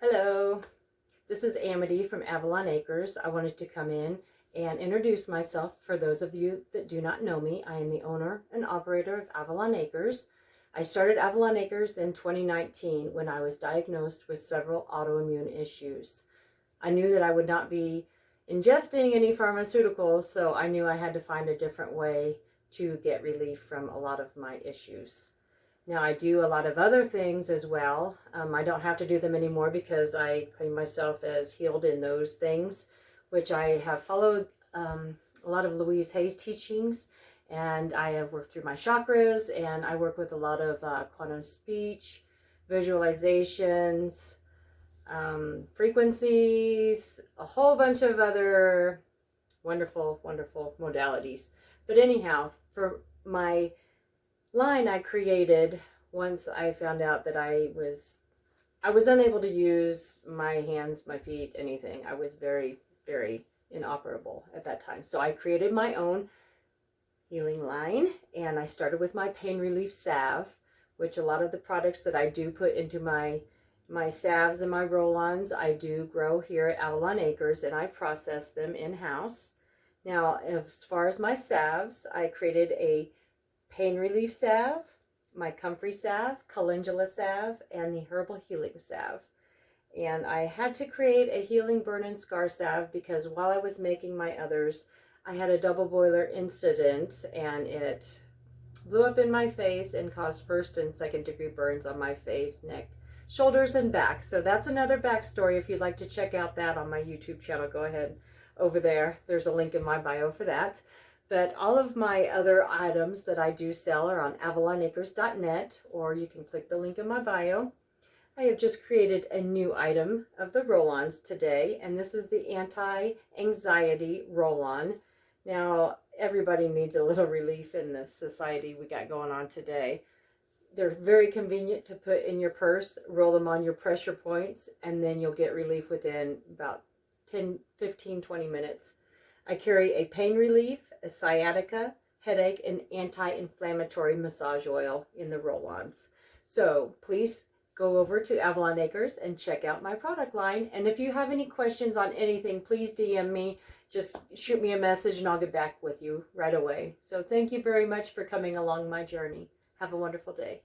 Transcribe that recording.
Hello, this is Amity from Avalon Acres. I wanted to come in and introduce myself for those of you that do not know me. I am the owner and operator of Avalon Acres. I started Avalon Acres in 2019 when I was diagnosed with several autoimmune issues. I knew that I would not be ingesting any pharmaceuticals, so I knew I had to find a different way to get relief from a lot of my issues. Now I do a lot of other things as well. I don't have to do them anymore because I claim myself as healed in those things, which I have followed a lot of Louise Hay's teachings, and I have worked through my chakras, and I work with a lot of quantum speech, visualizations, frequencies, a whole bunch of other wonderful, wonderful modalities. But anyhow, for my line I created once I found out that I was unable to use my hands, my feet, anything. I was very, very inoperable at that time. So I created my own healing line, and I started with my pain relief salve, which a lot of the products that I do put into my salves and my roll-ons, I do grow here at Avalon Acres, and I process them in-house. Now, as far as my salves, I created a pain relief salve, my comfrey salve, calendula salve, and the herbal healing salve. And I had to create a healing burn and scar salve because while I was making my others, I had a double boiler incident, and it blew up in my face and caused first and second degree burns on my face, neck, shoulders, and back. So that's another backstory. If you'd like to check out that on my YouTube channel, go ahead over there. There's a link in my bio for that. But all of my other items that I do sell are on avalonacres.net, or you can click the link in my bio. I have just created a new item of the roll-ons today, and this is the anti-anxiety roll-on. Now, everybody needs a little relief in this society we got going on today. They're very convenient to put in your purse, roll them on your pressure points, and then you'll get relief within about 10, 15, 20 minutes. I carry a pain relief, a sciatica, headache, and anti-inflammatory massage oil in the roll-ons. So please go over to Avalon Acres and check out my product line. And if you have any questions on anything, please DM me. Just shoot me a message and I'll get back with you right away. So thank you very much for coming along my journey. Have a wonderful day.